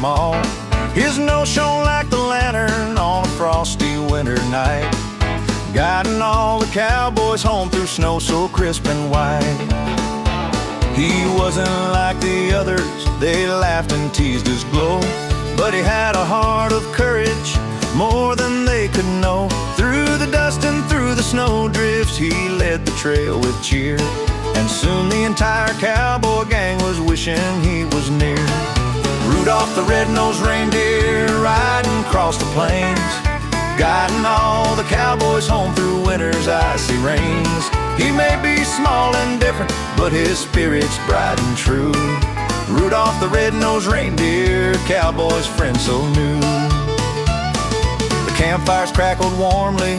them all. His nose shone like the lantern on a frosty winter night, guiding all the cowboys home through snow so crisp and white. He wasn't like the others, they laughed and teased his glow, but he had a heart of courage, more than they could know. Through the dust and through the snow drifts, he led the trail with cheer, and soon the entire cowboy gang was wishing he was near. Rudolph the red-nosed reindeer riding across the plains, guiding all the cowboys home through winter's icy rains. He may be small and different, but his spirit's bright and true. Rudolph the red-nosed reindeer, cowboy's friend so new. The campfires crackled warmly,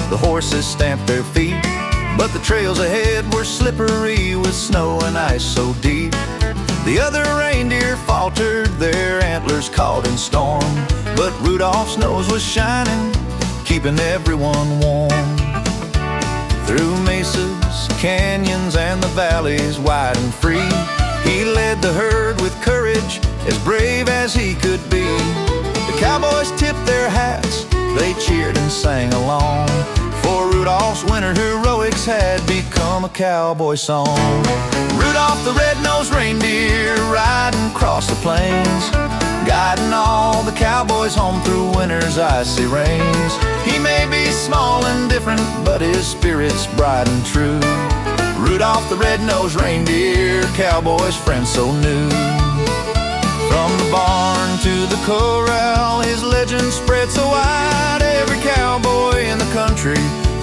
the horses stamped their feet, but the trails ahead were slippery with snow and ice so deep. The other reindeer faltered, their antlers caught in storm, but Rudolph's nose was shining, keeping everyone warm. Through mesas, canyons, and the valleys wide and free, he led the herd with courage, as brave as he could be. The cowboys tipped their hats, they cheered and sang along, for Rudolph's winter heroics had become a cowboy song. Rudolph the red-nosed reindeer riding across the plains, guiding all the cowboys home through winter's icy rains. He may be small and different, but his spirit's bright and true. Rudolph the red-nosed reindeer, cowboy's friend so new. From the barn to the corral, his legend spread so wide, every cowboy in the country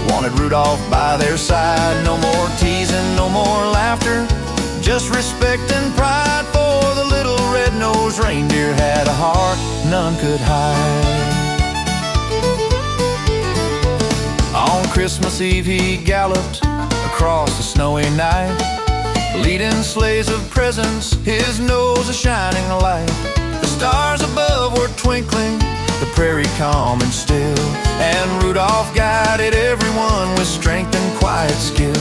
wanted Rudolph by their side. No more teasing, no more laughter, just respect and pride, for the little red-nosed reindeer had a heart none could hide. On Christmas Eve he galloped across the snowy night, leading sleighs of presents, his nose a shining light. The stars above were twinkling, the prairie calm and still, and Rudolph guided everyone with strength and quiet skill.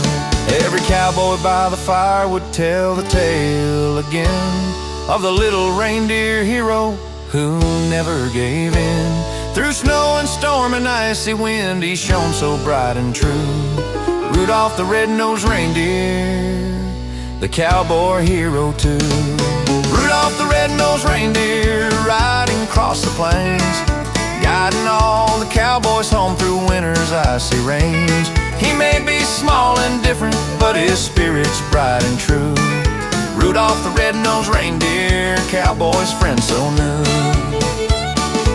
Every cowboy by the fire would tell the tale again of the little reindeer hero who never gave in. Through snow and storm and icy wind, he shone so bright and true. Rudolph the red-nosed reindeer, the cowboy hero too. Rudolph the red-nosed reindeer riding across the plains, guiding all the cowboys home through winter's icy rains. He may be small and different, but his spirit's bright and true. Rudolph the red-nosed reindeer, cowboy's friend so new.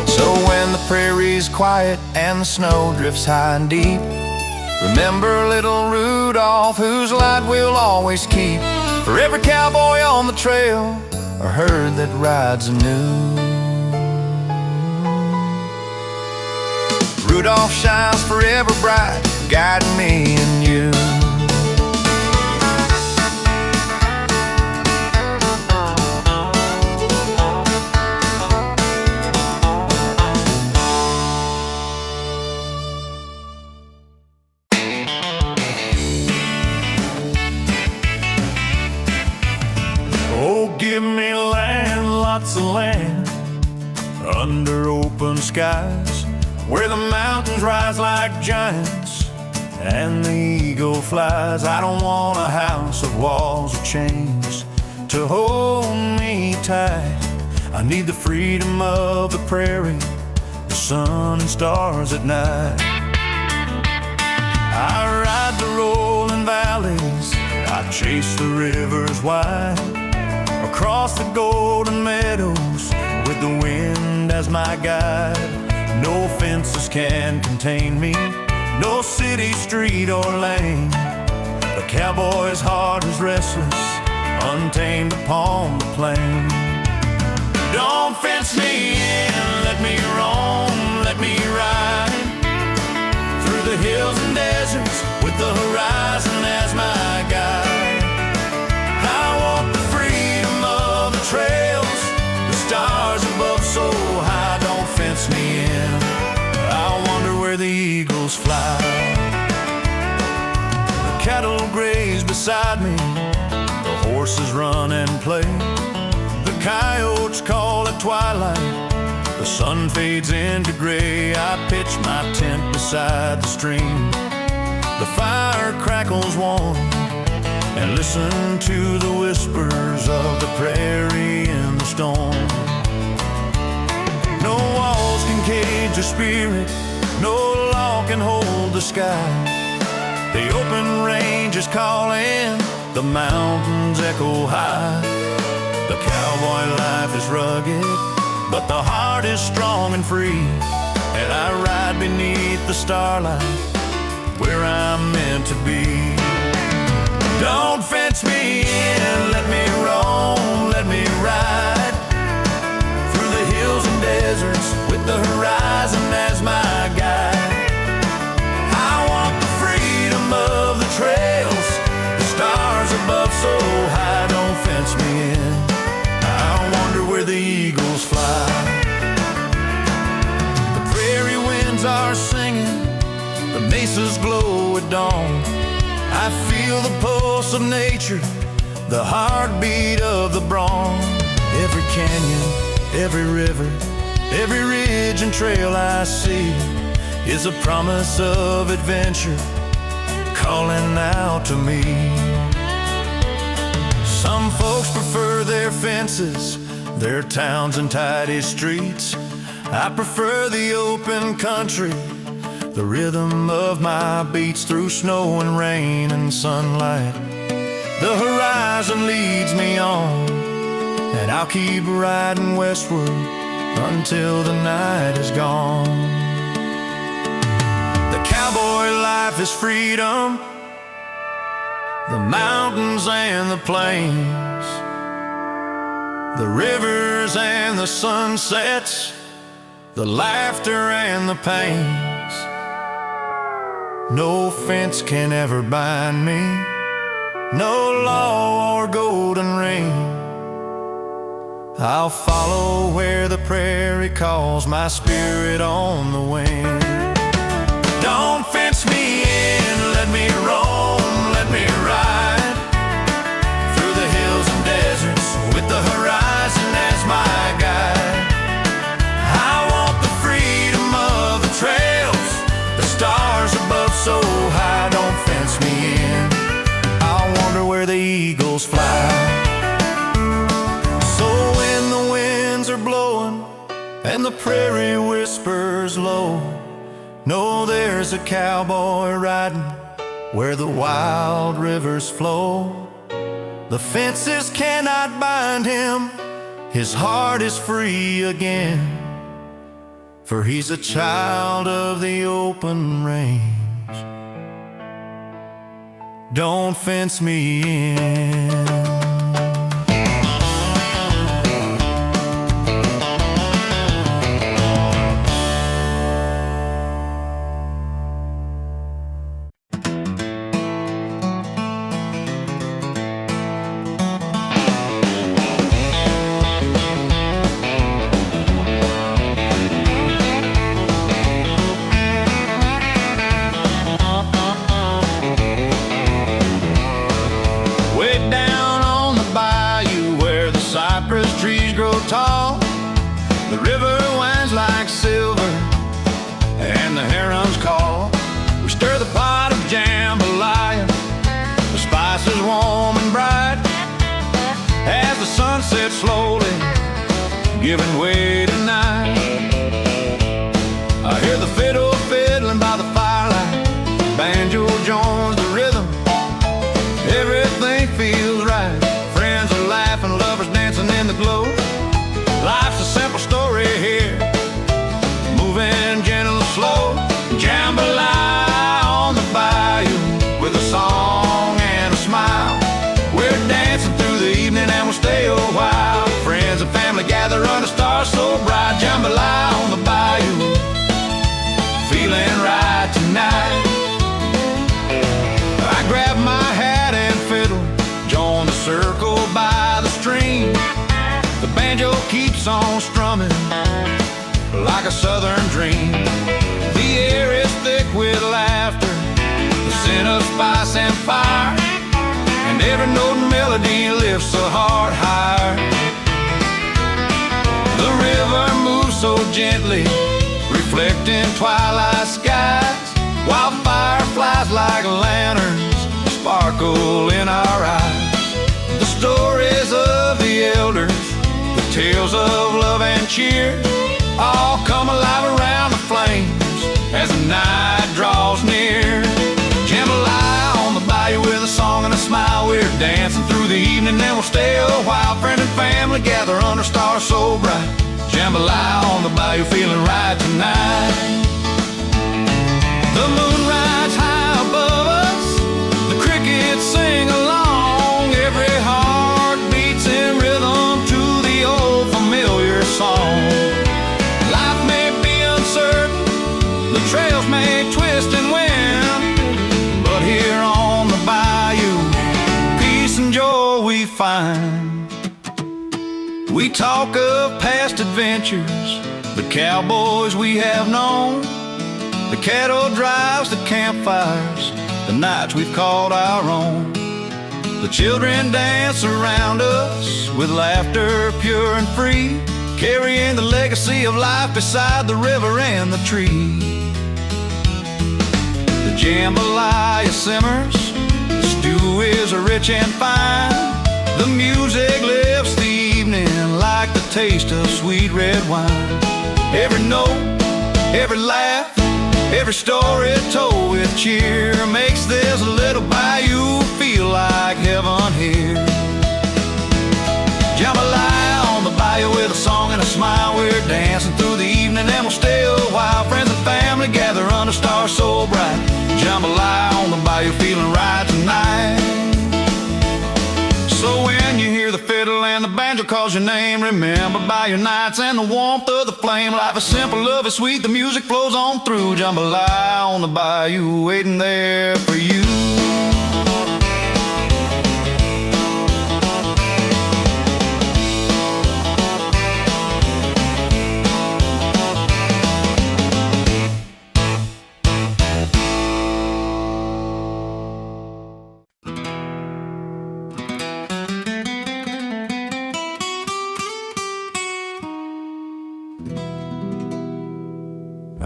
So when the prairie's quiet and the snow drifts high and deep, remember little Rudolph, whose light we'll always keep. For every cowboy on the trail, a herd that rides anew. Rudolph shines forever bright, guiding me and you. Oh, give me land, lots of land, under open skies, where the mountains rise like giants and the eagle flies. I don't want a house of walls or chains to hold me tight. I need the freedom of the prairie, the sun and stars at night. I ride the rolling valleys, I chase the rivers wide, across the golden meadows with the wind as my guide. No fences can contain me, no city, street, or lane. The cowboy's heart is restless, untamed upon the plain. Don't fence me in, let me roam, let me ride through the hills and deserts with the horizon as my guide. I want the freedom of the trails, the stars above so high. Don't fence me in, I wonder where the eagles fly. The cattle graze beside me, the horses run and play, the coyotes call at twilight, the sun fades into gray. I pitch my tent beside the stream. The fire crackles warm, and listen to the whispers of the prairie in the storm. No walls can cage a spirit, no law can hold the sky. The open range is calling, the mountains echo high. The cowboy life is rugged, but the heart is strong and free. And I ride beneath the starlight, where I'm meant to be. Don't fence me in, let me roam, let me ride through the hills and deserts with the horizon as my guide. I want the freedom of the trails, the stars above so high. Don't fence me in, I wonder where the eagles fly. The prairie winds are singing, the mesas glow at dawn. I feel the pulse of nature, the heartbeat of the Bronx. Every canyon, every river, every ridge and trail I see is a promise of adventure calling out to me. Some folks prefer their fences, their towns and tidy streets. I prefer the open country, the rhythm of my beats through snow and rain and sunlight. The horizon leads me on, and I'll keep riding westward until the night is gone. The cowboy life is freedom, the mountains and the plains, the rivers and the sunsets, the laughter and the pains. No fence can ever bind me, no law or golden ring. I'll follow where the prairie calls, my spirit on the wing. Don't fence me in, let me roam, let me ride through the hills and deserts with the horizon as my guide. I want the freedom of the trails, the stars above so high. Don't fence me in, I wonder where the eagles fly. So when the winds are blowing and the prairie whispers low, know there's a cowboy riding where the wild rivers flow. The fences cannot bind him, his heart is free again, for he's a child of the open range. Don't fence me in. Trees grow tall, the river winds like silver, and the herons call. We stir the pot of jambalaya, the spices warm and bright, as the sun sets slowly, giving way to night. I hear the fiddle fiddling by the firelight, banjo joins the rhythm, everything feels right. Friends are laughing, lovers dancing in the glow. Life's a simple story here, moving gentle and slow. Jambalaya on the bayou with a song and a smile. We're dancing through the evening and we'll stay a while. Friends and family gather under stars so bright. Jambalaya on the bayou, feeling right tonight. I grab my hat and fiddle, join the circle by the stream. The banjo keeps on strumming like a southern dream. The air is thick with laughter, the scent of spice and fire, and every note and melody lifts the heart higher. gently, reflecting twilight skies, while fireflies like lanterns sparkle in our eyes. The stories of the elders, the tales of love and cheer, all come alive around the flames as the night draws near. Jambalaya on the bayou with a song and a smile, we're dancing through the evening and we'll stay a while. Friend and family gather under stars so bright. Jambalaya on the bayou, feeling right tonight. The moon rides high above us, the crickets sing along, every heart beats in rhythm to the old familiar song. Life may be uncertain, the trails may twist and win, but here on the bayou, peace and joy we find. We talk of past adventures, the cowboys we have known, the cattle drives, the campfires, the nights we've called our own. The children dance around us with laughter pure and free, carrying the legacy of life beside the river and the tree. The jambalaya simmers, the stew is rich and fine, the music lifts the evening like the taste of sweet red wine. Every note, every laugh, every story told with cheer makes this little bayou feel like heaven here. Jambalaya on the bayou with a song and a smile, we're dancing through the evening and we'll stay a while. Friends and family gather under stars so bright. Jambalaya on the bayou, feeling right tonight. So when you hear the fiddle and the banjo calls your name, remember bayou nights and the warmth of the flame. Life is simple, love is sweet, the music flows on through. Jambalaya on the bayou, waiting there for you.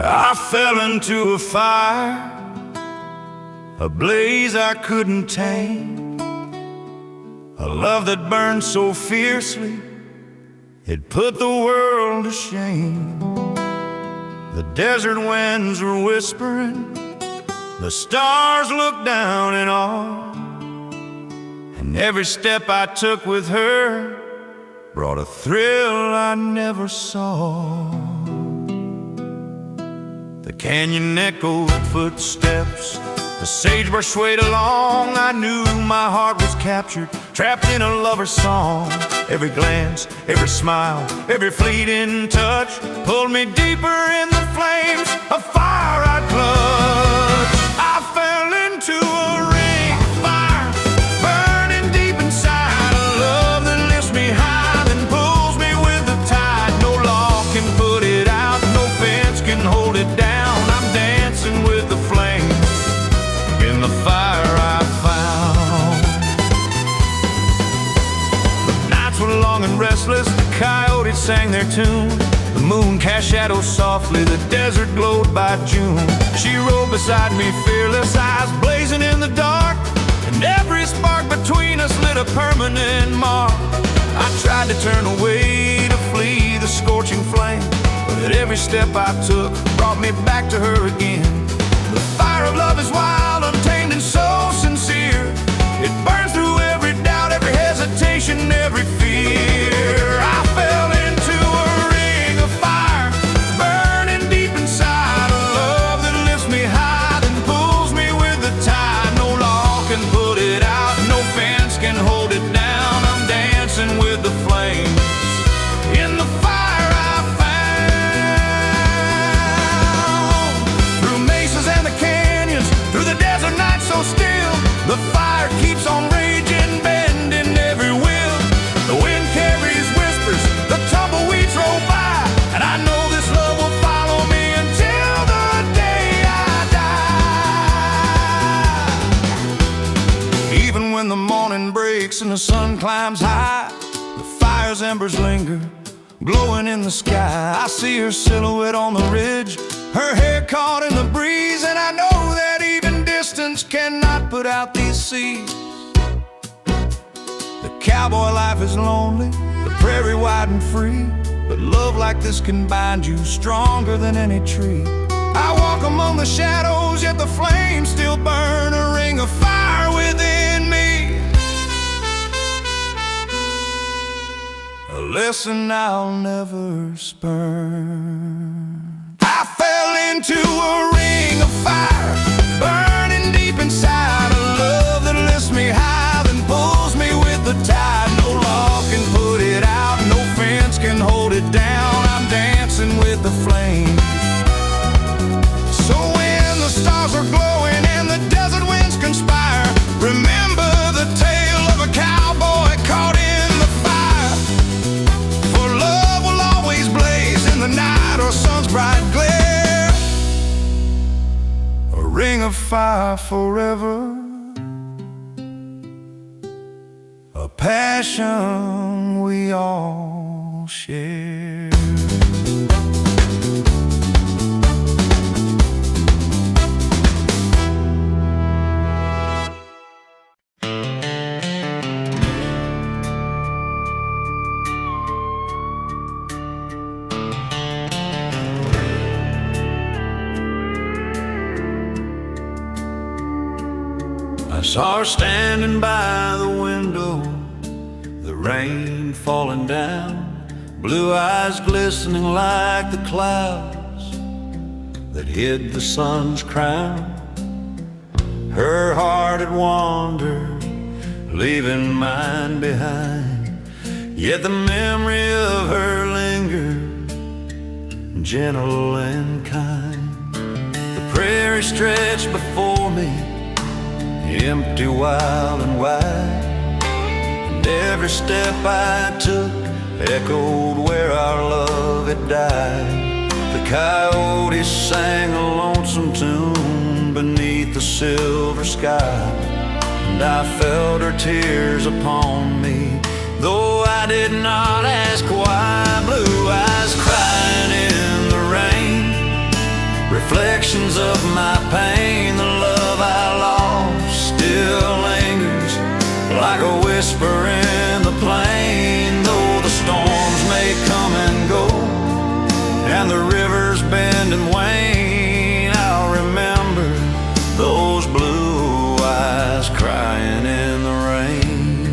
I fell into a fire, a blaze I couldn't tame, a love that burned so fiercely it put the world to shame. The desert winds were whispering, the stars looked down in awe, and every step I took with her brought a thrill I never saw. The canyon echoed footsteps, the sagebrush swayed along. I knew my heart was captured, trapped in a lover's song. Every glance, every smile, every fleeting touch pulled me deeper in the flames of fire I clutched. I fell into a ring of fire, burning deep inside, a love that lifts me high, then pulls me with the tide. No law can put it out, no fence can hold it down. With the flames in the fire I found. The nights were long and restless, the coyotes sang their tune, the moon cast shadows softly, the desert glowed by June. She rode beside me fearless, eyes blazing in the dark, and every spark between us lit a permanent mark. I tried to turn away to flee the scorching flame, but at every step I took brought me back to her again. The fire of love is wild, untamed, and so sincere. It burns through every doubt, every hesitation, every fear. I fell into a ring of fire, burning deep inside, a love that lifts me high, then pulls me with the tide. No law can put it out, no fence can hold it down. I'm dancing with the flames in the fire I found. Through mesas and the canyons, through the desert night so still, the fire keeps on raging, bending every will. The wind carries whispers, the tumbleweeds roll by, and I know this love will follow me until the day I die. Even when the morning breaks and the sun climbs high, the fire's embers linger, glowing in the sky. I see her silhouette on the ridge, her hair caught in the breeze, and I know that even distance cannot put out these seas. The cowboy life is lonely, the prairie wide and free, but love like this can bind you stronger than any tree. I walk among the shadows, yet the flames still burn, a ring of fire within me. A lesson I'll never spurn. I fell into a ring of fire, burning deep inside, a love that lifts me high, then pulls me with the tide. No law can put it out, no fence can hold it down. I'm dancing with the flame. So when the stars are glowing and the desert winds conspire, remember the tale of a cowboy caught in the fire. For love will always blaze in the night or sun's bright glare. A ring of fire forever, a passion we all share. I saw her standing by the window, the rain falling down, blue eyes glistening like the clouds that hid the sun's crown. Her heart had wandered, leaving mine behind, yet the memory of her lingered, gentle and kind. The prairie stretched before me, empty, wild and wide, and every step I took echoed where our love had died. The coyotes sang a lonesome tune beneath the silver sky, and I felt her tears upon me, though I did not ask why. Blue eyes crying in the rain, reflections of my pain. The love I lost still lingers like a whisper in the plain. Though the storms may come and go and the rivers bend and wane, I'll remember those blue eyes crying in the rain.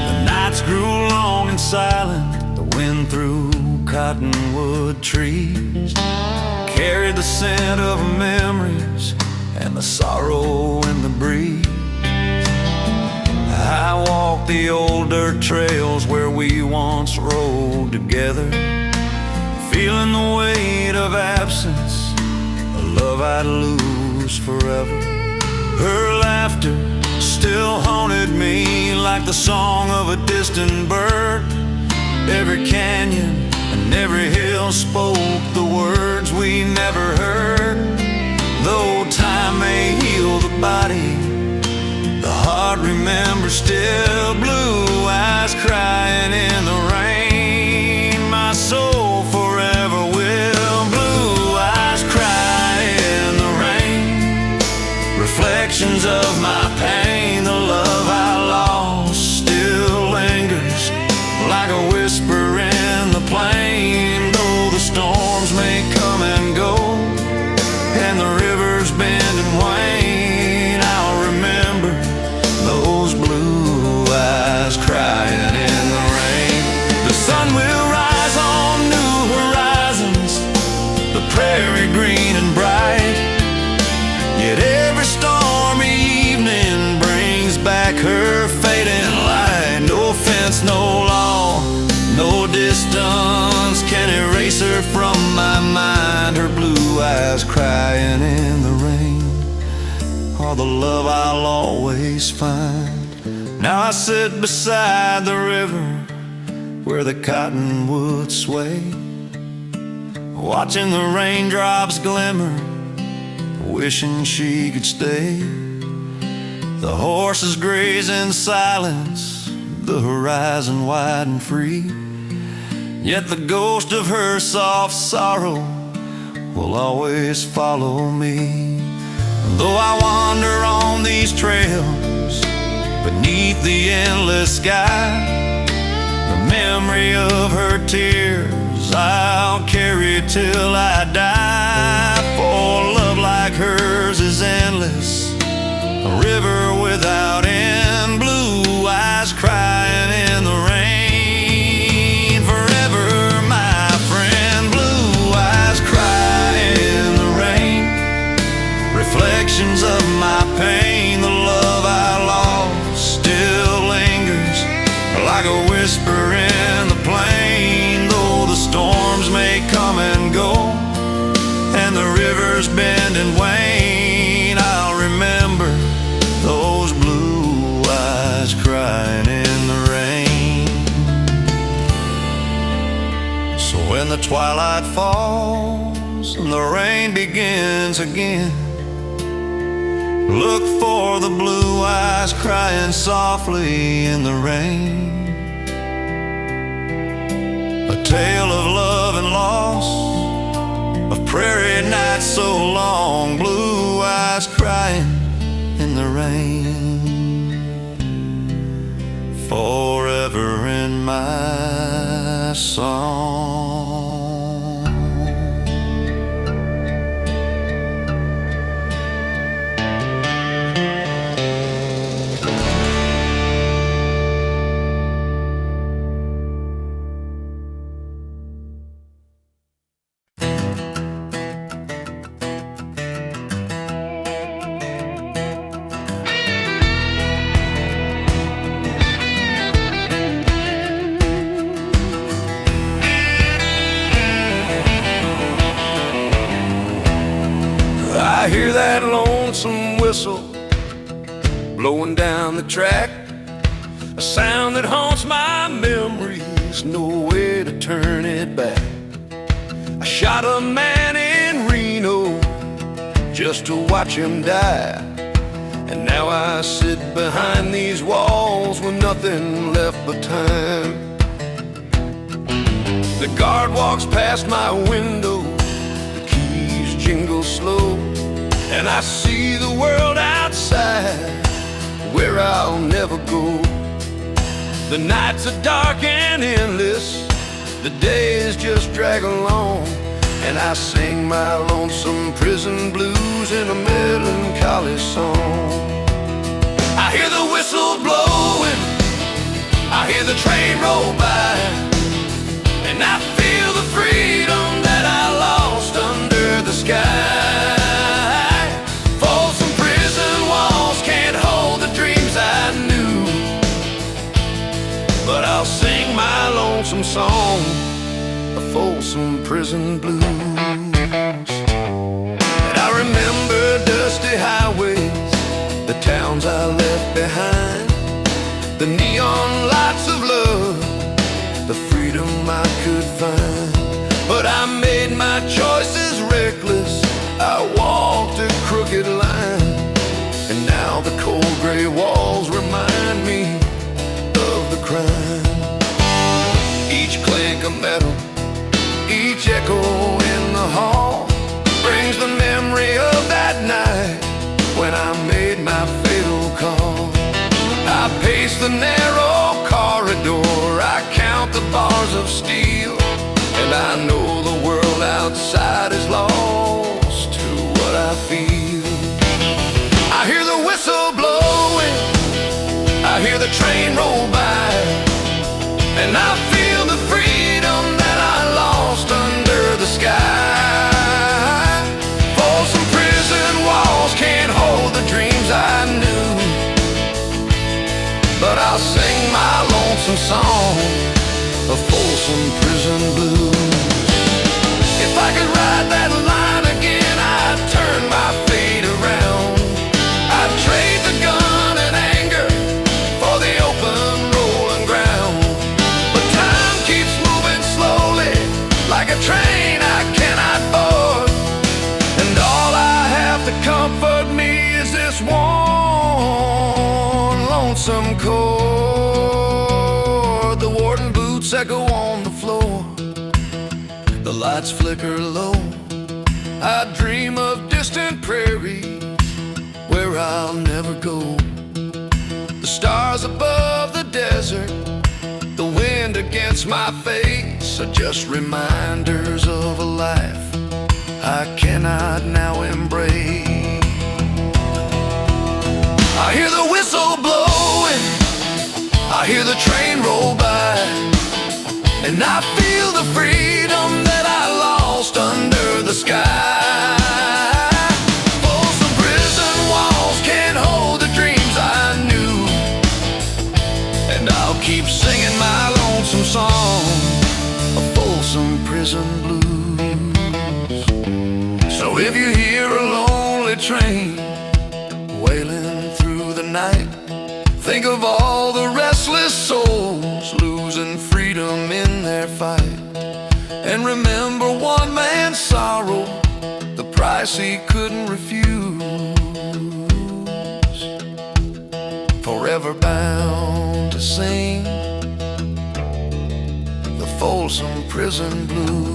The nights grew long and silent, the wind through cottonwood trees carried the scent of memories and the sorrow in the breeze. I walked the old dirt trails where we once rode together, feeling the weight of absence, a love I'd lose forever. Her laughter still haunted me like the song of a distant bird. Every canyon and every hill spoke the words we never heard. Though time may heal the body, the heart remembers still. Blue eyes crying in the rain, my soul forever will. Blue eyes crying in the rain, reflections of my pain. The love I lost still lingers like a whisper in the plain. Though the storms may come and go and the rivers bend and wane, I'll remember those blue eyes crying in the rain. The sun will rise on new horizons, the prairie green and bright, yet every stormy evening brings back her fading light. No fence, no law, no distance can erase her from my mind. Her blue eyes crying in the rain are the love I'll always find. Now I sit beside the river where the cottonwoods sway, watching the raindrops glimmer, wishing she could stay. The horses graze in silence, the horizon wide and free. Yet the ghost of her soft sorrow will always follow me. Though I wander on these trails beneath the endless sky, the memory of her tears I'll carry till I die. For love like hers is endless, a river without end, blue eyes crying in the rain. Forever, my friend, blue eyes crying in the rain. Reflections of my pain, the love I lost still lingers like a whisper in the plain. Though the storms may come and go and the rivers bend and wane, I'll remember those blue eyes crying in the rain. So when the twilight falls and the rain begins again, look for the blue eyes crying softly in the rain. A tale of love and loss, of prairie nights so long, blue eyes crying in the rain. Forever in my song. I hear that lonesome whistle blowing down the track, a sound that haunts my memories, no way to turn it back. I shot a man in Reno just to watch him die, and now I sit behind these walls with nothing left but time. The guard walks past my window, the keys jingle slow, and I see the world outside where I'll never go. The nights are dark and endless, the days just drag along, and I sing my lonesome prison blues in a melancholy song. I hear the whistle blowing, I hear the train roll by, and I feel the freedom that I lost under the sky. But I'll sing my lonesome song of Folsom Prison Blues. And I remember dusty highways, the towns I left behind, the neon lights of love, the freedom I could find. But I made my choices reckless, I walked a crooked line, and now the cold gray walls remind me of the crime. Each clink of metal, each echo in the hall brings the memory of that night when I made my fatal call. I pace the narrow corridor, I count the bars of steel, and I know the world outside is lost to what I feel. I hear the whistle blowing, I hear the train roll by, and I feel the freedom that I lost under the sky. Folsom prison walls can't hold the dreams I knew, but I'll sing my lonesome song of Folsom Prison Blues. If I could ride that line again, I'd turn my fate around. I'd trade the gun and anger for the open rolling ground. But time keeps moving slowly like a train I cannot board, and all I have to comfort me is this one boots echo on the floor. The lights flicker low. I dream of distant prairies where I'll never go. The stars above the desert, the wind against my face, are just reminders of a life I cannot now embrace. I hear the whistle blowing, I hear the train roll by, and I feel the freedom that I lost under the sky. Folsom prison walls can't hold the dreams I knew, and I'll keep singing my lonesome song of Folsom prison blues. So if you hear a lonely train wailing through the night, think of all the restless souls losing freedom in their fight. And remember one man's sorrow, the price he couldn't refuse. Forever bound to sing the Folsom prison blues.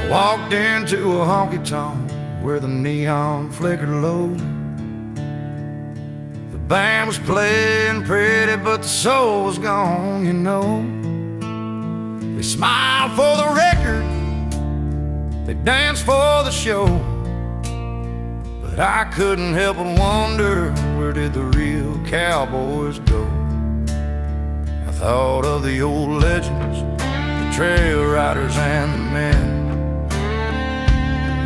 Walked into a honky-tonk where the neon flickered low. The band was playing pretty, but the soul was gone, you know. They smiled for the record, they danced for the show, but I couldn't help but wonder, where did the real cowboys go? I thought of the old legends, the trail riders and the men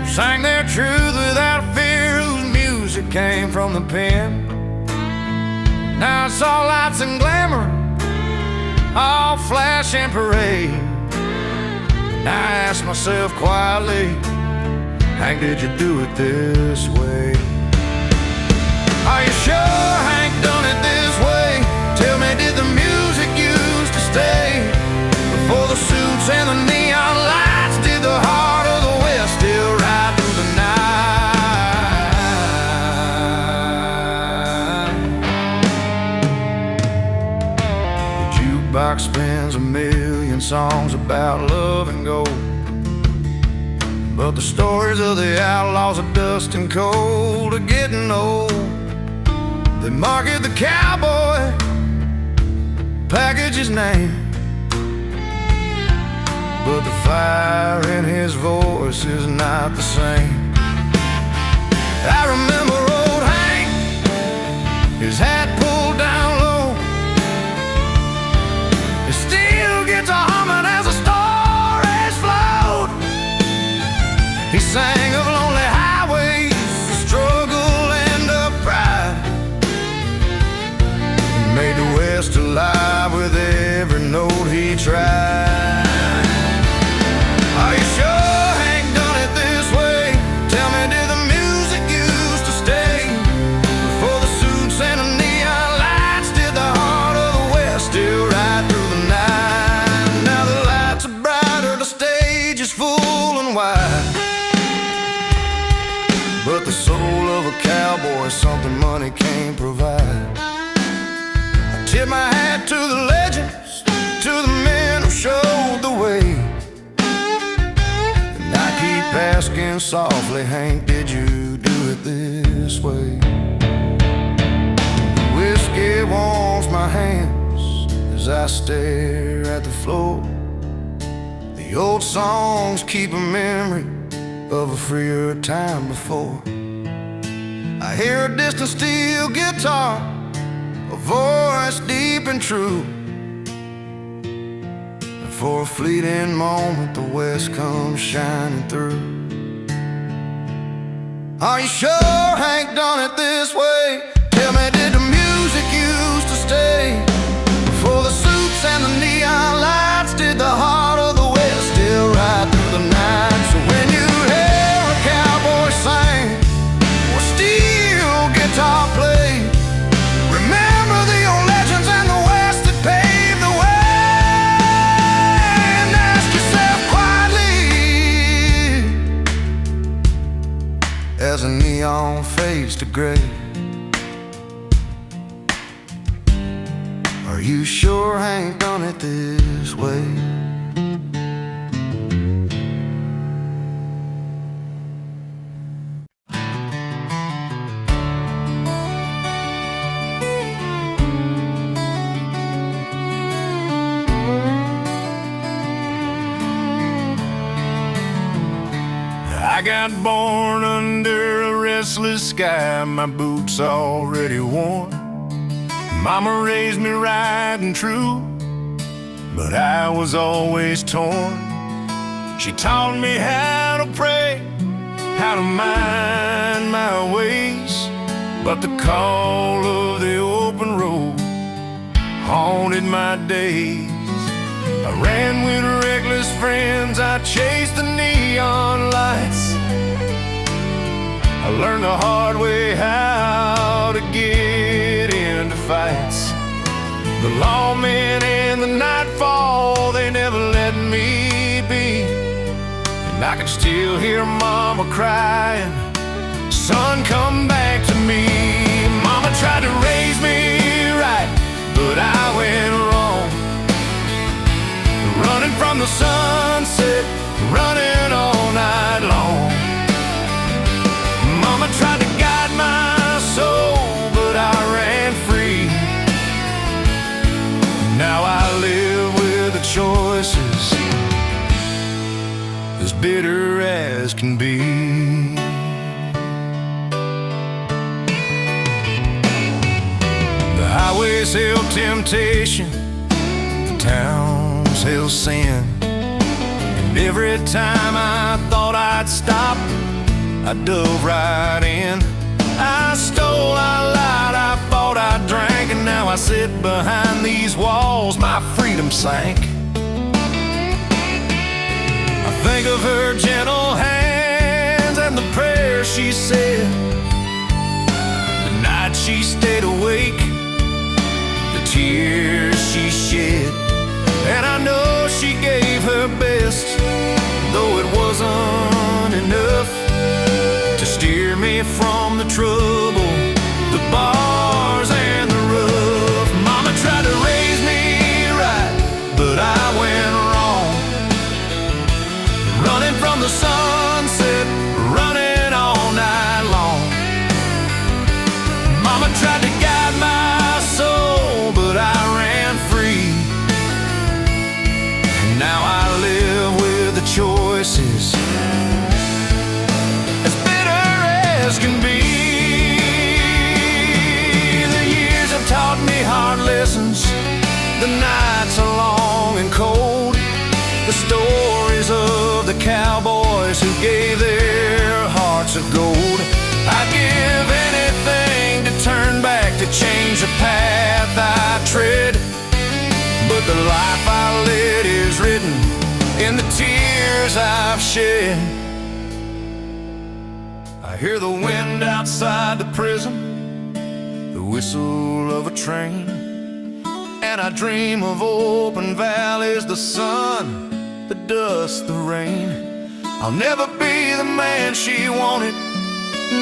sang their truth without fear, whose music came from the pen. Now it's all lights and glamour, all flash and parade. And I ask myself quietly, Hank, did you do it this way? Are you sure Hank done it this way? Tell me, did the music used to stay before the suits and the neon lights? Did the heart of the West still ride through the night? The jukebox spins a million songs about love and gold, but the stories of the outlaws of dust and cold are getting old. They market the cowboy, package his name, but the fire in his voice is not the same. I remember old Hank, his hat pulled down low. It still gets a humming as the stories flowed. He sang of lonely highways, the struggle and the pride. He made the West alive with every note he tried. Are you sure Hank done it this way? Tell me, did the music used to stay before the suits and the neon lights? Did the heart of the West still ride through the night? Now the lights are brighter, the stage is full and wide, but the soul of a cowboy is something money can't provide. I tip my hat to the legends, to the men who showed the way. Asking softly, Hank, did you do it this way? The whiskey warms my hands as I stare at the floor. The old songs keep a memory of a freer time before. I hear a distant steel guitar, a voice deep and true. And for a fleeting moment the west comes shining through. Are you sure Hank done it this way? Tell me, did the music used to stay before the suits and the neon lights? Did the heart of the West still ride through the night? So when you hear a cowboy sing or steel guitar play, remember the old legends and the West that paved the way. And ask yourself quietly as the neon fades to gray, are you sure I ain't done it this way? I got born under a restless sky, my boots already worn. Mama raised me right and true, but I was always torn. She taught me how to pray, how to mind my ways, but the call of the open road haunted my days. I ran with reckless friends, I chased the neon lights. I learned the hard way how to get into fights. The lawmen and the nightfall, they never let me be. And I can still hear Mama crying, son, come back to me. Mama tried to raise me right, but I went wrong. Running from the sunset, running all night long. Mama tried to guide my soul, but I ran free. Now I live with the choices as bitter as can be. The highways held temptation, the towns held sin. And every time I thought I'd stop, I dove right in. I stole, I lied, I fought, I drank, and now I sit behind these walls, my freedom sank. I think of her gentle hands and the prayers she said, the night she stayed awake, the tears she shed. And I know she gave her best, though it wasn't enough to steer me from the trouble, the bars and the rough. Mama tried to raise me right, but I went wrong. Running from the sunset, running all night long. Mama tried to guide my soul, but I ran free. And now I live with the choices can be. The years have taught me hard lessons. The nights are long and cold. The stories of the cowboys who gave their hearts of gold. I'd give anything to turn back, to change the path I tread. But the life I led is written in the tears I've shed. I hear the wind outside the prison, the whistle of a train, and I dream of open valleys, the sun, the dust, the rain. I'll never be the man she wanted,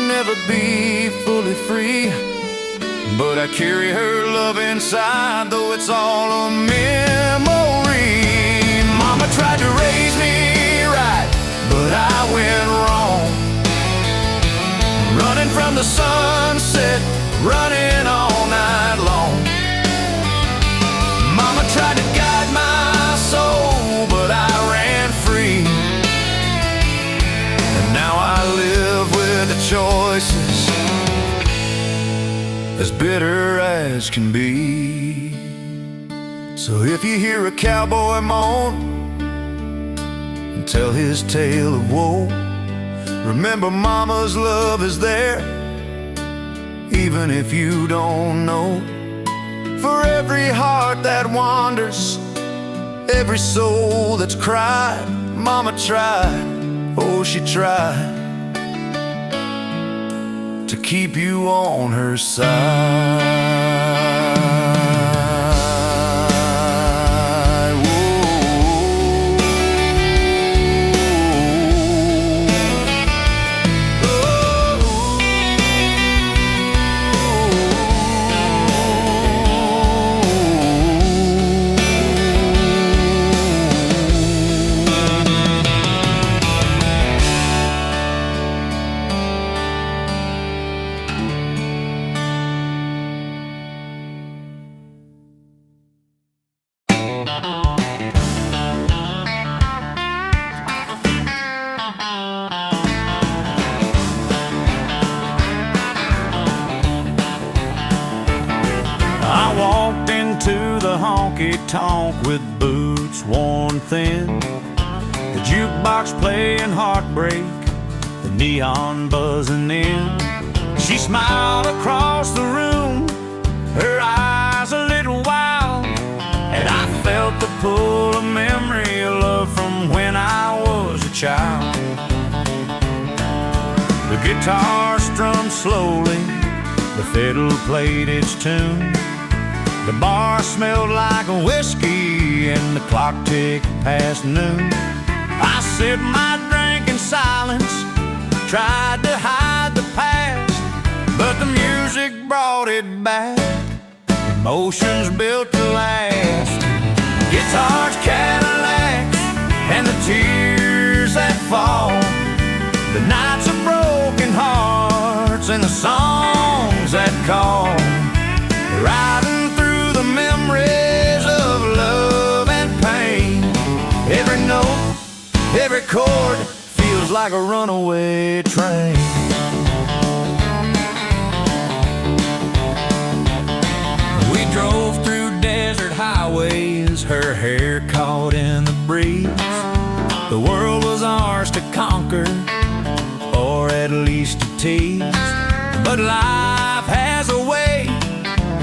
never be fully free, but I carry her love inside, though it's all a memory. Mama tried to raise me right, but I went wrong. Running from the sunset, running all night long. Mama as bitter as can be. So if you hear a cowboy moan and tell his tale of woe, remember mama's love is there, even if you don't know. For every heart that wanders, every soul that's cried, mama tried, oh she tried to keep you on her side. I walked into the honky-tonk with boots worn thin, the jukebox playing Heartbreak, the neon buzzing in. She smiled across the room, her eyes a little wild, and I felt the pull of memory of love from when I was a child. The guitar strummed slowly, the fiddle played its tune, the bar smelled like a whiskey and the clock ticked past noon. I sipped my drink in silence, tried to hide the past, but the music brought it back, emotions built to last. Guitars, Cadillacs, and the tears that fall, the nights of broken hearts and the songs that call, riding through the memories of love and pain. Every note, every chord feels like a runaway train. We drove through desert highways, her hair caught in the breeze. The world was ours to conquer, or at least to tease. But life has a way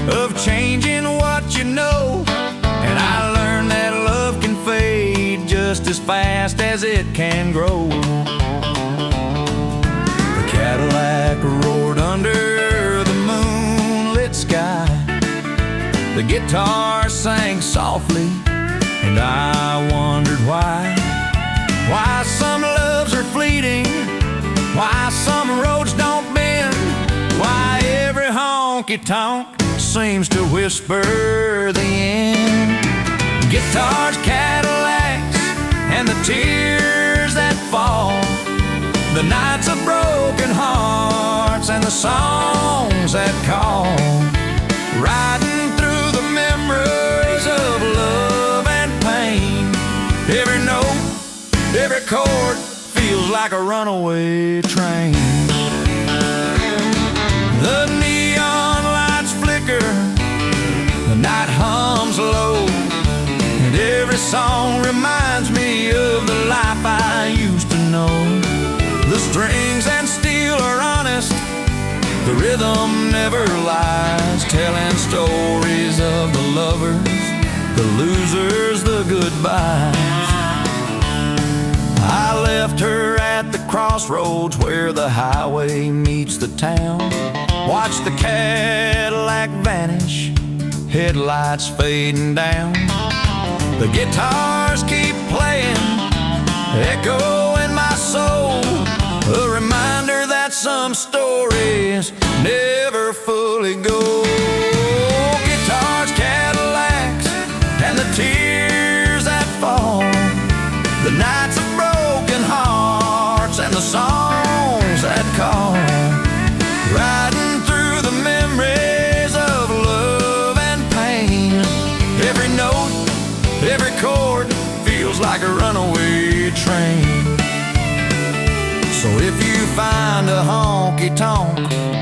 of changing what you know, and I learned that love can fade just as fast as it can grow. The Cadillac roared under the moonlit sky, the guitar sang softly, and I wondered why. Why some loves are fleeting, why some roads don't bend, why every honky-tonk seems to whisper the end. Guitars, Cadillacs, and the tears that fall, the nights of broken hearts and the songs that call, riding through the memories of love and pain. Every note, every chord feels like a runaway train. The neon lights flicker, the night hums low, and every song reminds me of the life I used to know. The strings and steel are honest, the rhythm never lies, telling stories of the lovers, the losers, the goodbyes. I left her at the crossroads where the highway meets the town, watched the Cadillac vanish, headlights fading down. The guitars keep playing, echo in my soul, a reminder that some stories never fully go. Guitars, Cadillacs, and the tears that fall, the nights of broken hearts and the songs that call, riding through the memories of love and pain. Every note, every chord feels like a runaway train. So if you find a honky-tonk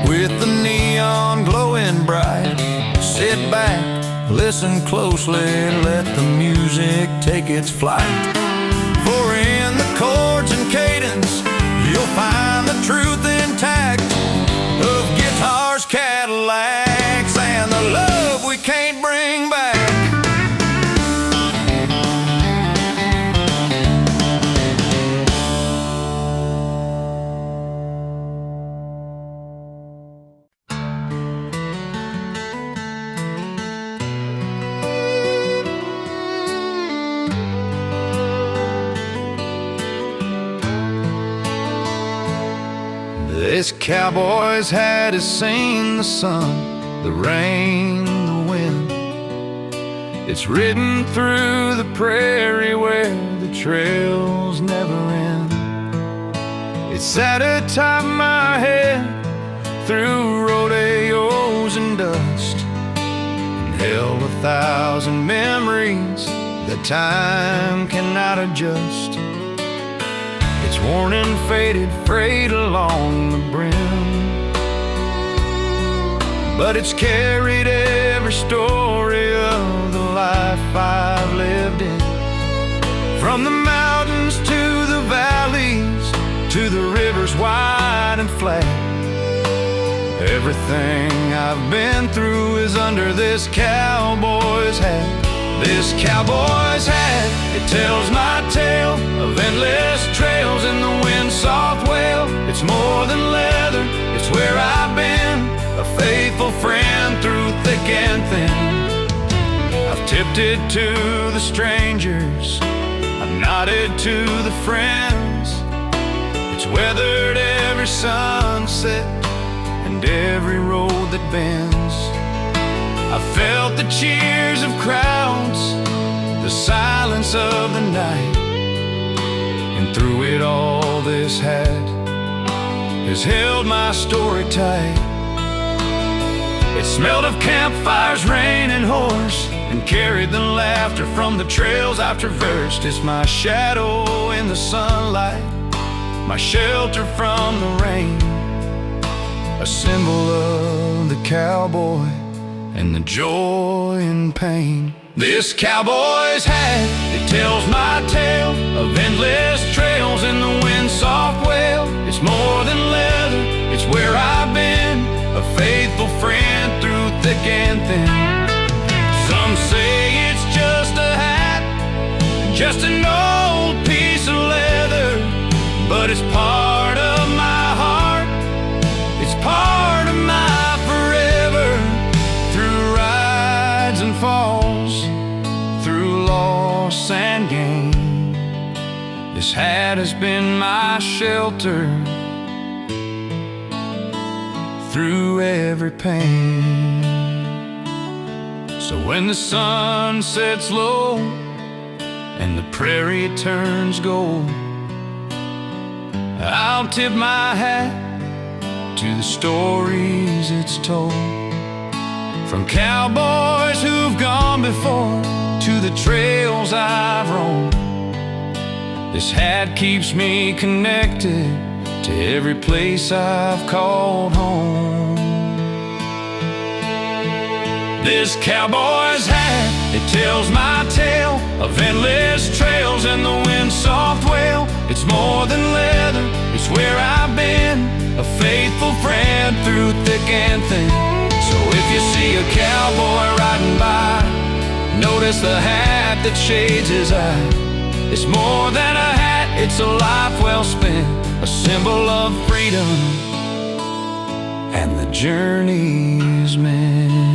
with the neon neon glowing bright. Sit back, listen closely, let the music take its flight. For in the chords and cadence, you'll find the truth intact of guitars, Cadillacs, and the love we can't bring back. This cowboy's hat has seen the sun, the rain, the wind. It's ridden through the prairie where the trails never end. It's sat atop my head through rodeos and dust, and held 1,000 memories that time cannot adjust. It's worn and faded, frayed along the brim, but it's carried every story of the life I've lived in. From the mountains to the valleys, to the rivers wide and flat. Everything I've been through is under this cowboy's hat. This cowboy's hat, it tells my tale of endless trails in the wind-soft wail. It's more than leather, it's where I've been, a faithful friend through thick and thin. I've tipped it to the strangers, I've nodded to the friends. It's weathered every sunset and every road that bends. I felt the cheers of crowds, the silence of the night, and through it all this hat has held my story tight. It smelled of campfires, rain and horse, and carried the laughter from the trails I've traversed. It's my shadow in the sunlight, my shelter from the rain, a symbol of the cowboy and the joy and pain. This cowboy's hat, it tells my tale of endless trails in the wind-soft wail. It's more than leather, it's where I've been, a faithful friend through thick and thin. Some say it's just a hat, just an old piece of leather, but it's part of my heart, it's part of my and falls, through loss and gain. This hat has been my shelter through every pain. So when the sun sets low and the prairie turns gold, I'll tip my hat to the stories it's told. From cowboys who've gone before to the trails I've roamed, this hat keeps me connected to every place I've called home. This cowboy's hat, it tells my tale of endless trails and the wind-soft wail. It's more than leather, it's where I've been, a faithful friend through thick and thin. So if you see a cowboy riding by, notice the hat that shades his eye. It's more than a hat, it's a life well spent, a symbol of freedom and the journey's meant.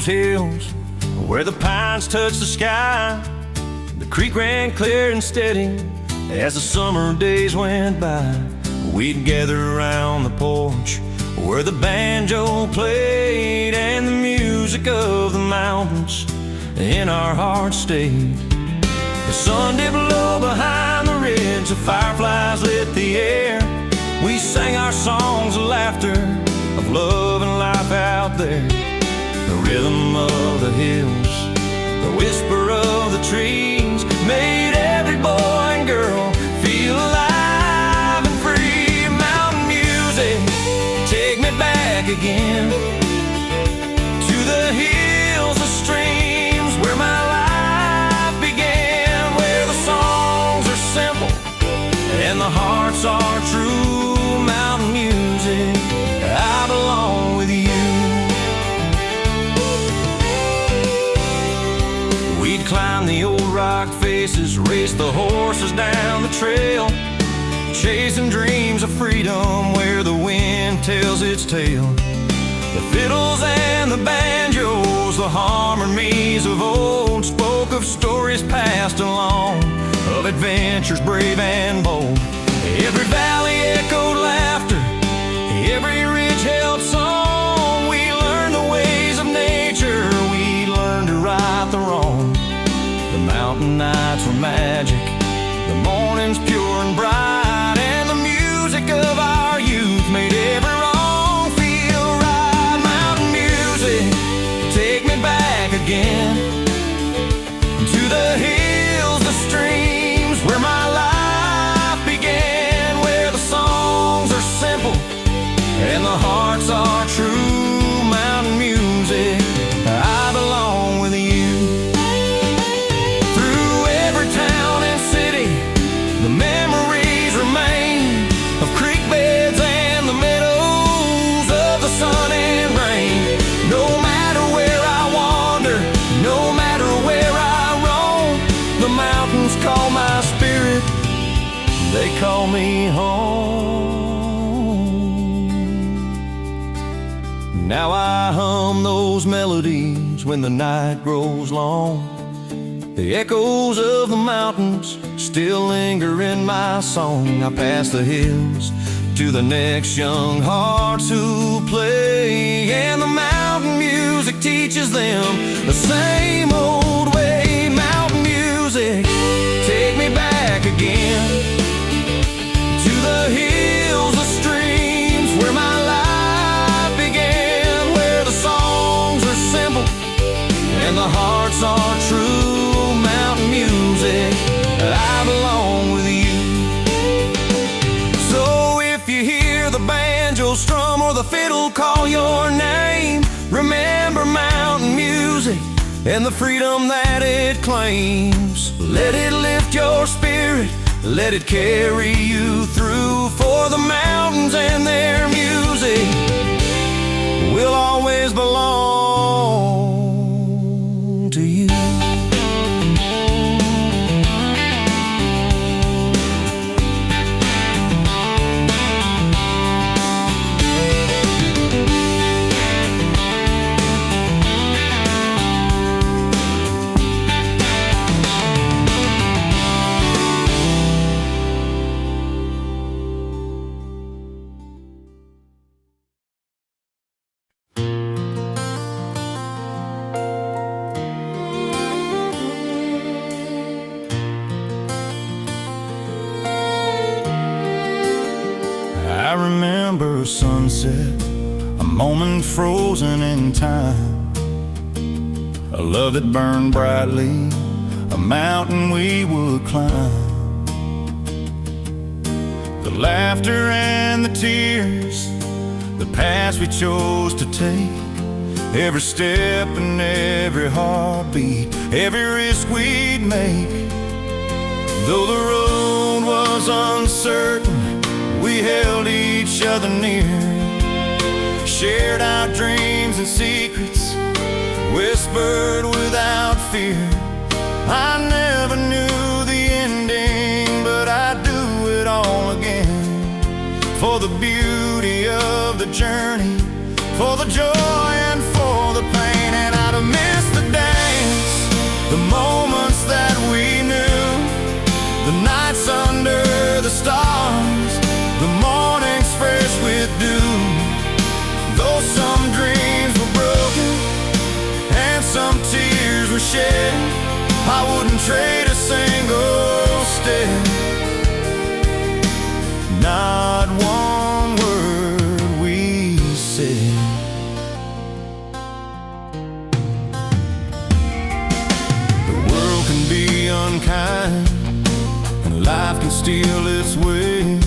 Hills where the pines touch the sky, the creek ran clear and steady As the summer days went by, we'd gather around the porch where the banjo played and the music of the mountains in our hearts stayed. The sun dipped low behind the ridge, the fireflies lit the air. We sang our songs of laughter, of love and life out there. The rhythm of the hills, the whisper of the trees made every boy and girl feel alive and free. Mountain music, take me back again to the hills, the streams where my life began, where the songs are simple and the hearts are true. Mountain music, I belong with you. We'd climb the old rock faces, race the horses down the trail, chasing dreams of freedom where the wind tells its tale. The fiddles and the banjos, the harmonies of old, spoke of stories passed along, of adventures brave and bold. Every valley echoed laughter, every ridge held song. We learned the ways of nature, we learned to right the wrong. The mountain nights were magic, the mornings pure and bright, and the music of our youth made every wrong feel right. Mountain music, take me back again to the hills, the streams where my life began, where the songs are simple and the hearts are true. Mountain music, I belong with you. Through every town and city, the memories remain of creek beds and the meadows of the sun and rain. No matter where I wander, no matter where I roam, the mountains call my spirit, they call me home. Now I hum those melodies when the night grows long. The echoes of the mountains still linger in my song. I pass the hills to the next young hearts who play, and the mountain music teaches them the same old way. Mountain music, take me back again to the hills, the streams where my life began, where the songs are simple and the hearts are true. Mountain music, I belong with you. So if you hear the banjo strum or the fiddle call your name, remember mountain music and the freedom that it claims. Let it lift your spirit, let it carry you through, for the mountains and their music will always belong to you. I remember a sunset, a moment frozen in time, a love that burned brightly, a mountain we would climb. The laughter and the tears, the paths we chose to take, every step and every heartbeat, every risk we'd make. Though the road was uncertain, we held each other near, shared our dreams and secrets, whispered without fear. I never knew the ending, but I'd do it all again, for the beauty of the journey, for the joy and for the pain. And I'd have missed the dance, the moments that we knew, the nights under shared, I wouldn't trade a single step. Not one word we said. The world can be unkind, and life can steal its way,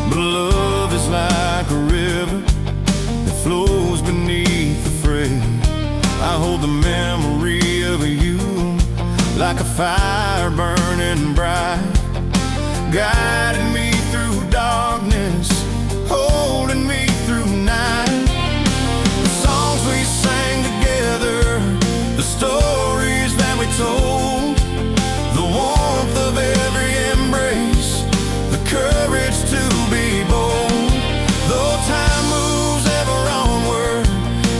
but love is like a river that flows beneath the fray. I hold the memory of you like a fire burning bright, guiding me through darkness, holding me through night. The songs we sang together, the stories that we told, the warmth of every embrace, the courage to be bold. Though time moves ever onward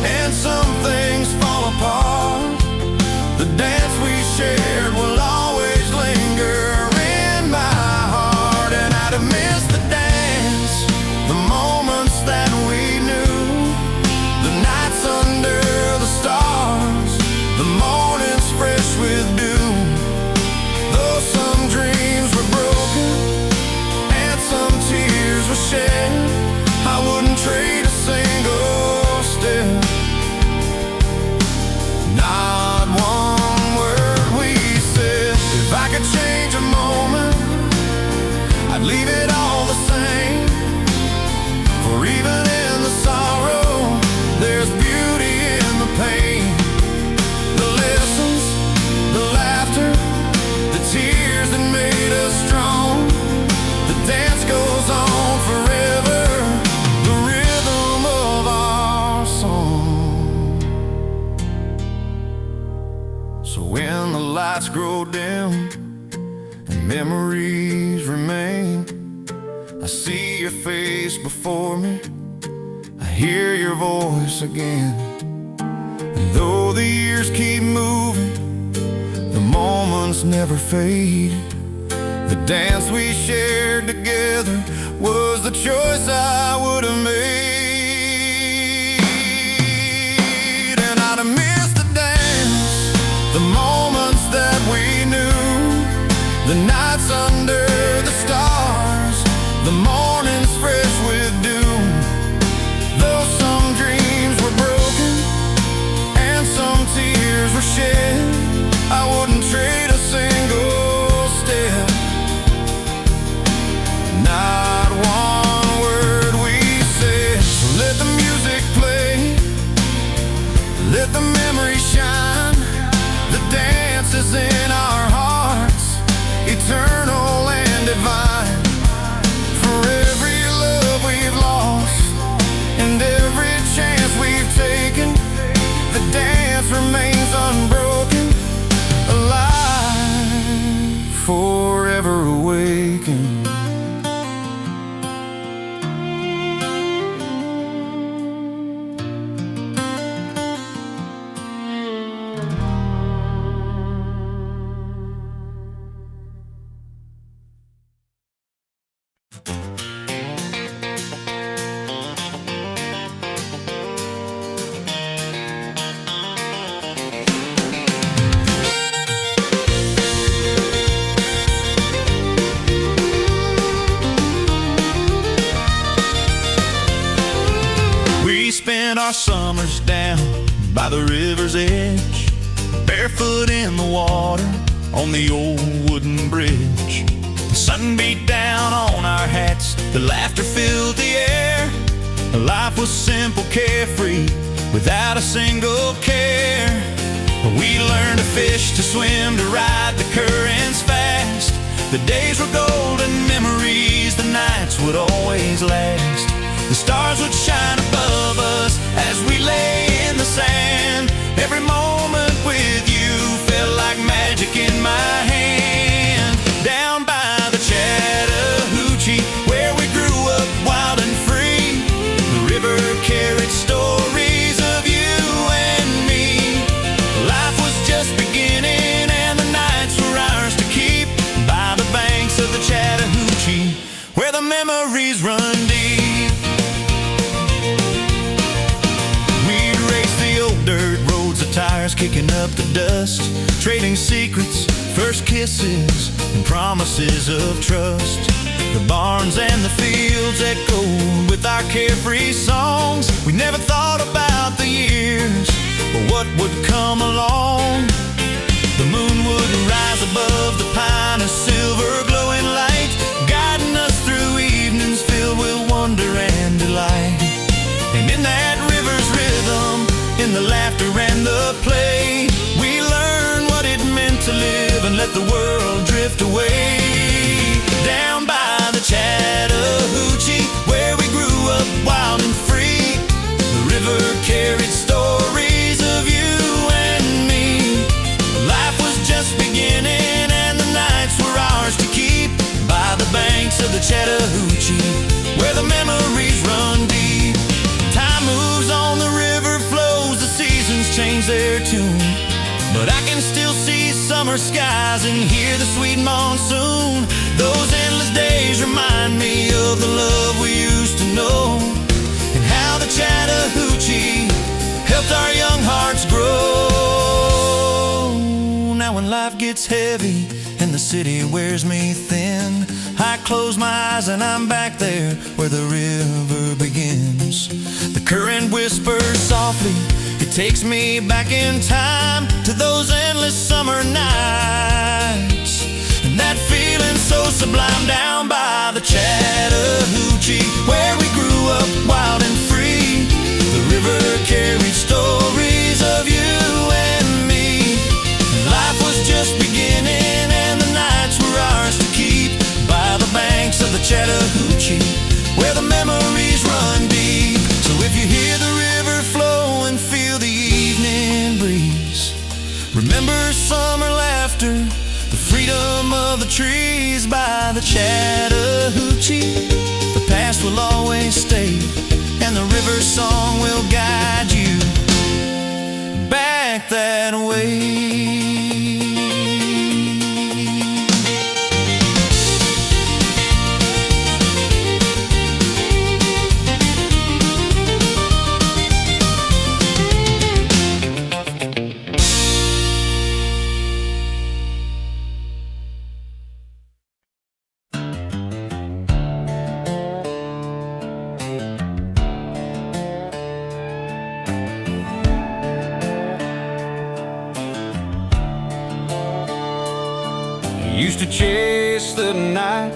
and some things fall apart, the dance we shared will always linger in my heart. And I'd have missed the dance, the moments that we knew, the nights under the stars, the mornings fresh with dew. Though some dreams were broken and some tears were shed, I wouldn't trade a single step. Not one word we said. If I could change a moment, I'd leave it all the same. For even in the sorrow, there's beauty in the pain. The lessons, the laughter, the tears that made us strong. The dance goes on forever, the rhythm of our song. So when the lights grow dim and memories remain, I see your face before me, I hear your voice again. And though the years keep moving, the moments never fade. The dance we shared together was the choice I would have made. And I'd have missed the dance, the moments that we knew, the nights under the stars, the mornings fresh with dew. Though some dreams were broken and some tears were shed, I wouldn't trade a single step. Not one word we said. So let the music play, let the memory shine. The dance is in our hearts, eternal and divine. For every love we've lost and every chance we've taken, the dance remains unbroken, alive, forever awakened. Spent our summers down by the river's edge, barefoot in the water on the old wooden bridge. The sun beat down on our hats, the laughter filled the air. Life was simple, carefree, without a single care. We learned to fish, to swim, to ride the currents fast. The days were golden memories, the nights would always last. The stars would shine above us as we lay in the sand. Every moment with you felt like magic in my hand. Down by the Chattahoochee, where we grew up wild and free, the river carried stories of you and me. Life was just beginning and the nights were ours to keep, by the banks of the Chattahoochee, where the memories run deep. Dirt roads that tires kicking up the dust, trading secrets, first kisses, and promises of trust. The barns and the fields echoed with our carefree songs. We never thought about the years or what would come along. The moon would rise above the pine, a silver glowing light, guiding us through evenings filled with wonder and delight. And in that river's rhythm, in the laughter and the play, we learned what it meant to live and let the world drift away. Down by the Chattahoochee, where we grew up wild and free, the river carried stories of you and me. Life was just beginning and the nights were ours to keep, by the banks of the Chattahoochee, where the memories run deep. Time moves on, the river flows, the seasons change their tune, but I can still see summer skies and hear the sweet monsoon. Those endless days remind me of the love we used to know, and how the Chattahoochee helped our young hearts grow. Now when life gets heavy and the city wears me thin, I close my eyes and I'm back there where the river begins. The current whispers softly, it takes me back in time to those endless summer nights, and that feeling so sublime down by the Chattahoochee, where we grew up wild and free. The river carried stories of you and me. Life was just beginning and the nights were ours to keep, by the banks of the Chattahoochee, where the memories run deep. So if you hear the river flow and feel the evening breeze, remember summer laughter, the freedom of the trees by the Chattahoochee. The past will always stay, and the river song will guide you back that way. Used to chase the night,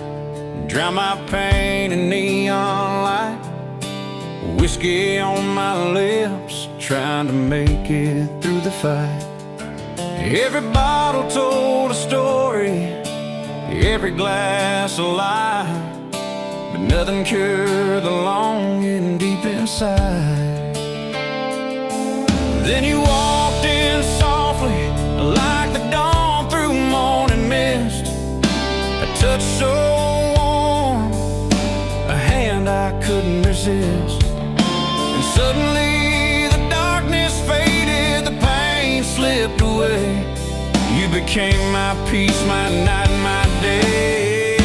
drown my pain in neon light, whiskey on my lips, trying to make it through the fight. Every bottle told a story, every glass a lie, but nothing cured the longing deep inside. Then you walked in softly, like the dawn through morning mist, a touch so warm, a hand I couldn't resist. And suddenly the darkness faded, the pain slipped away. You became my peace, my night, my day.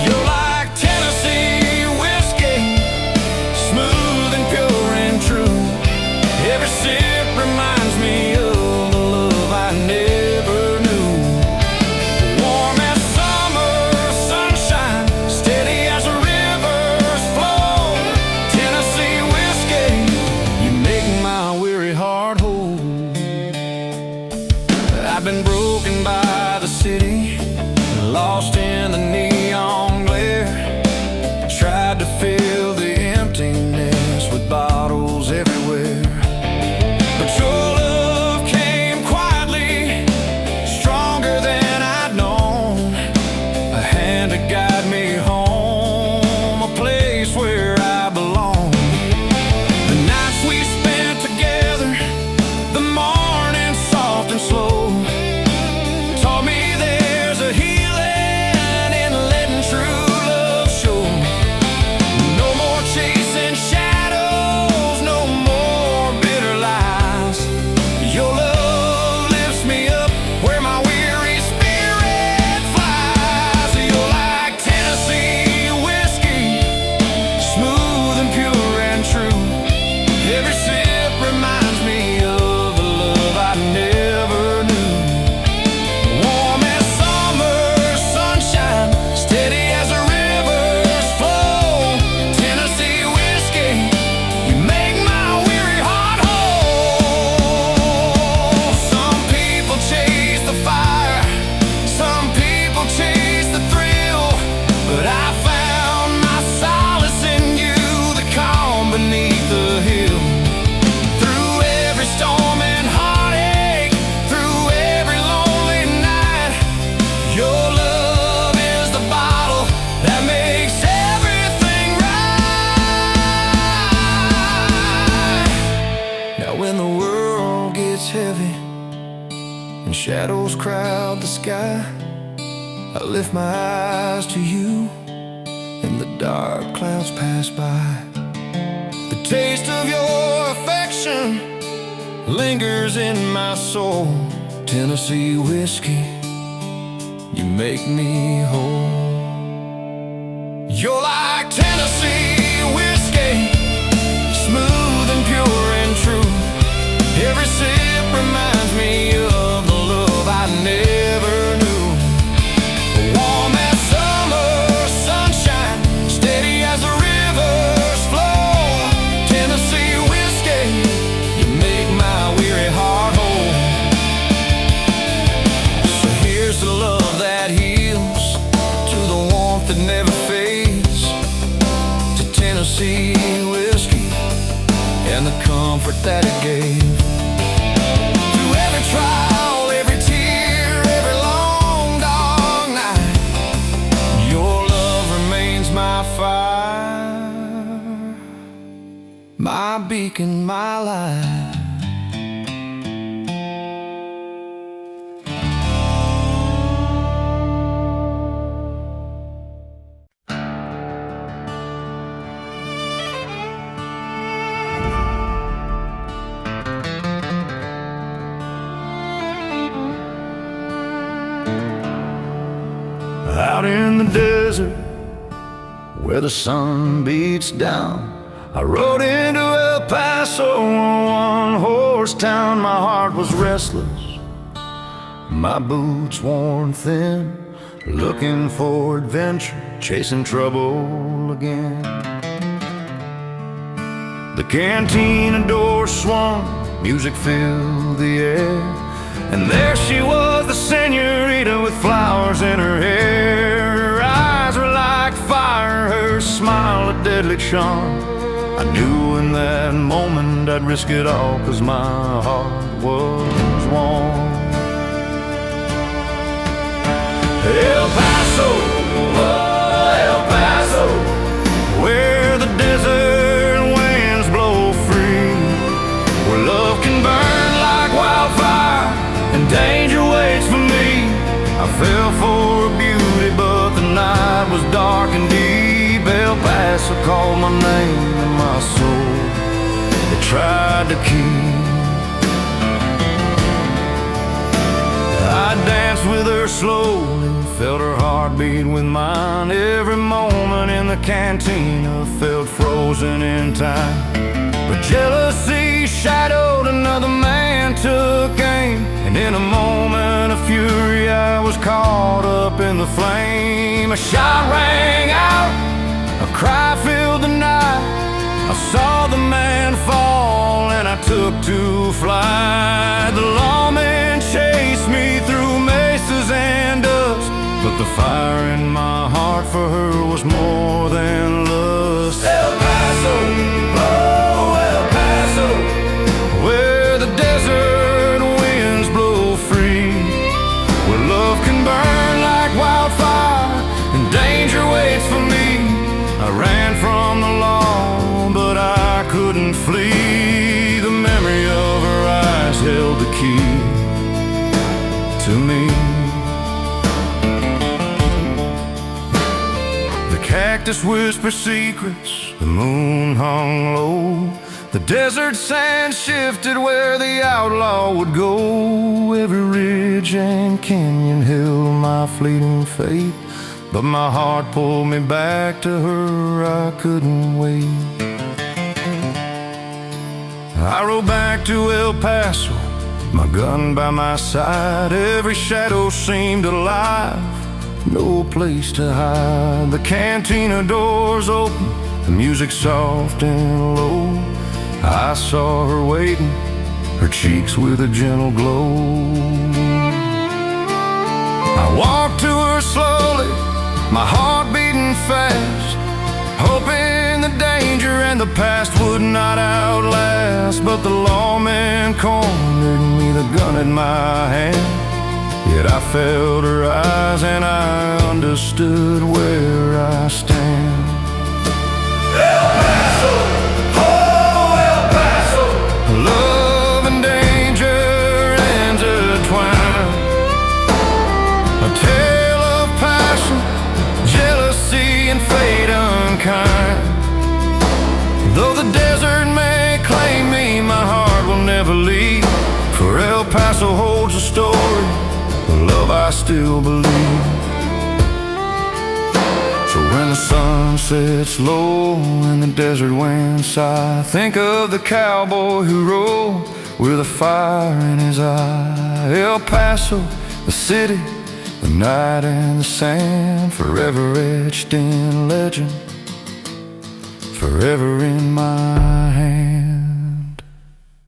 You're like Tennessee whiskey, smooth and pure and true. Every sip reminds me of the love I never knew. Warm as summer sunshine, steady as the rivers flow. Tennessee whiskey, you make my weary heart whole. I've been broken by the city, lost in the neon glare. Tried to fill the emptiness with bottles everywhere, but your love Now when the world gets heavy and shadows crowd the sky, I lift my eyes to you and the dark clouds pass by. The taste of your affection lingers in my soul. Tennessee whiskey, you make me whole. You're like Tennessee whiskey, smooth and pure and true. Every sip reminds me of the love I never knew. Warm as summer sunshine, steady as the rivers flow. Tennessee whiskey, you make my weary heart whole. So here's the love that heals, to the warmth that never fades, to Tennessee whiskey and the comfort that it gave. Through every trial, every tear, every long dark night, your love remains my fire, my beacon, my light. Out in the desert, where the sun beats down, I rode into El Paso, a one-horse town. My heart was restless, my boots worn thin, looking for adventure, chasing trouble again. The cantina door swung, music filled the air, and there she was, the senorita with flowers in her hair. Her eyes were like fire, her smile a deadly charm. I knew in that moment I'd risk it all, 'cause my heart was warm. El Paso, oh, El Paso, where the desert winds blow free, where love can burn like wildfire and danger waits for me. I fell for beauty, but the night was dark and deep. El Paso called my name and my soul it tried to keep. I danced with her slowly, felt her heartbeat with mine. Every moment in the cantina felt frozen in time. But jealousy shadowed, another man took aim, and in a moment of fury I was caught up in the flame. A shot rang out, a cry filled the night. I saw the man fall and I took to flight. The lawman chased me through mesas and dust, but the fire in my heart for her was more than lust. El Paso, oh, El Paso, where the desert winds blow free, where love can burn like wildfire and danger waits for me. I ran from the law, but I couldn't flee. The memory of her eyes held the key to me. The cactus whispered secrets, the moon hung low. The desert sand shifted where the outlaw would go. Every ridge and canyon held my fleeting fate, but my heart pulled me back to her, I couldn't wait. I rode back to El Paso, my gun by my side. Every shadow seemed alive, no place to hide. The cantina doors open, the music soft and low. I saw her waiting, her cheeks with a gentle glow. I walked to her slowly, my heart beating fast, hoping the danger and the past would not outlast. But the lawman cornered me, the gun in my hand. Yet I felt her eyes and I understood where I stand. El Paso, oh, El Paso, love love and danger intertwined. A tale of passion, jealousy, and fate unkind. Though the desert may claim me, my heart will never leave. For El Paso holds a story, a love I still believe. So when the sun sets low and the desert winds sigh, think of the cowboy who rode with a fire in his eye. El Paso, the city, the night and the sand, forever etched in legend, forever in my hand.